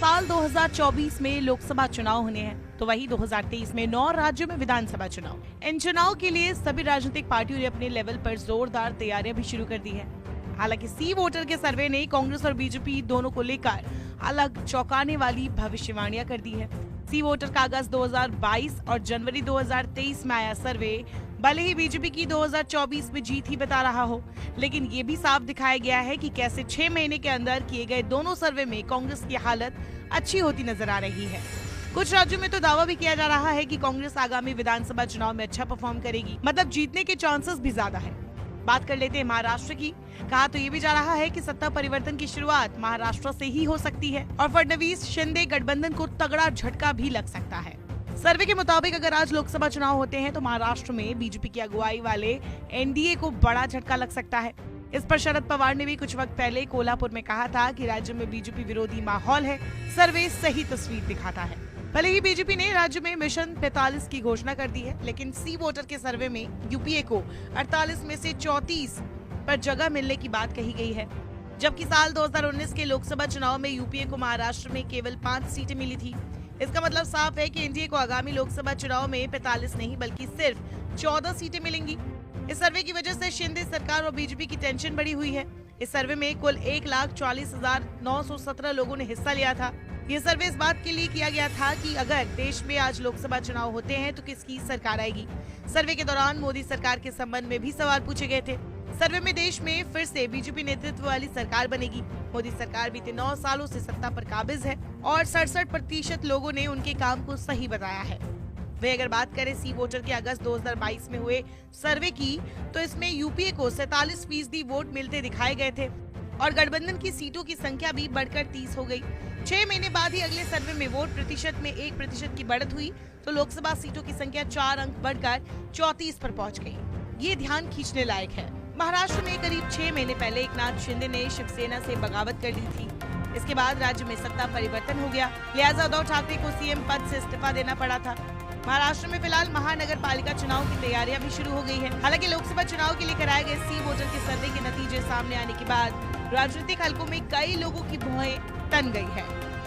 साल 2024 में लोकसभा चुनाव होने हैं, तो वही 2023 में 9 राज्यों में विधानसभा चुनाव। इन चुनाव के लिए सभी राजनीतिक पार्टियों ने अपने लेवल पर जोरदार तैयारियां भी शुरू कर दी है। हालांकि सी वोटर के सर्वे ने कांग्रेस और बीजेपी दोनों को लेकर अलग चौंकाने वाली भविष्यवाणियां कर दी है। सी वोटर का अगस्त 2022 और जनवरी 2023 में आया सर्वे भले ही बीजेपी की 2024 में जीत ही बता रहा हो, लेकिन ये भी साफ दिखाया गया है कि कैसे 6 महीने के अंदर किए गए दोनों सर्वे में कांग्रेस की हालत अच्छी होती नजर आ रही है। कुछ राज्यों में तो दावा भी किया जा रहा है कि कांग्रेस आगामी विधानसभा चुनाव में अच्छा परफॉर्म करेगी, मतलब जीतने के चांसेस भी ज्यादा है। बात कर लेते हैं महाराष्ट्र की। कहा तो ये भी जा रहा है कि सत्ता परिवर्तन की शुरुआत महाराष्ट्र से ही हो सकती है और फडणवीस शिंदे गठबंधन को तगड़ा झटका भी लग सकता है। सर्वे के मुताबिक अगर आज लोकसभा चुनाव होते हैं तो महाराष्ट्र में बीजेपी की अगुवाई वाले एनडीए को बड़ा झटका लग सकता है। इस पर शरद पवार ने भी कुछ वक्त पहले कोल्हापुर में कहा था कि राज्य में बीजेपी विरोधी माहौल है। सर्वे सही तस्वीर दिखाता है। भले ही बीजेपी ने राज्य में मिशन 45 की घोषणा कर दी है, लेकिन सी वोटर के सर्वे में यूपीए को 48 में से 34 पर जगह मिलने की बात कही गई है, जबकि साल 2019 के लोकसभा चुनाव में यूपीए को महाराष्ट्र में केवल 5 सीटें मिली थी। इसका मतलब साफ है कि एनडीए को आगामी लोकसभा चुनाव में 45 नहीं बल्कि सिर्फ 14 सीटें मिलेंगी। इस सर्वे की वजह से शिंदे सरकार और बीजेपी की टेंशन बढ़ी हुई है। इस सर्वे में कुल 1,40,917 लोगों ने हिस्सा लिया था। ये सर्वे इस बात के लिए किया गया था कि अगर देश में आज लोकसभा चुनाव होते हैं तो किसकी सरकार आएगी। सर्वे के दौरान मोदी सरकार के संबंध में भी सवाल पूछे गए थे। सर्वे में देश में फिर से बीजेपी नेतृत्व वाली सरकार बनेगी। मोदी सरकार बीते 9 सालों से सत्ता पर काबिज है और 67% लोगों ने उनके काम को सही बताया है। वे अगर बात करें सी वोटर के अगस्त 2022 में हुए सर्वे की, तो इसमें यूपीए को 47% वोट मिलते दिखाए गए थे और गठबंधन की सीटों की संख्या भी बढ़कर 30 हो गई। 6 महीने बाद ही अगले सर्वे में वोट प्रतिशत में 1% की बढ़त हुई तो लोकसभा सीटों की संख्या 4 अंक बढ़कर 34 पर पहुंच गई। ये ध्यान खींचने लायक है। महाराष्ट्र में करीब 6 महीने पहले एकनाथ शिंदे ने शिवसेना से बगावत कर ली थी। इसके बाद राज्य में सत्ता परिवर्तन हो गया, लिहाजा उद्धव ठाकरे को सीएम पद से इस्तीफा देना पड़ा था। महाराष्ट्र में फिलहाल महानगर पालिका चुनाव की तैयारियां भी शुरू हो गई है। हालांकि लोकसभा चुनाव के लिए कराए गए सी वोटर के सर्वे के नतीजे सामने आने के बाद राजनीतिक हलकों में कई लोगों की भौहें तन गई है।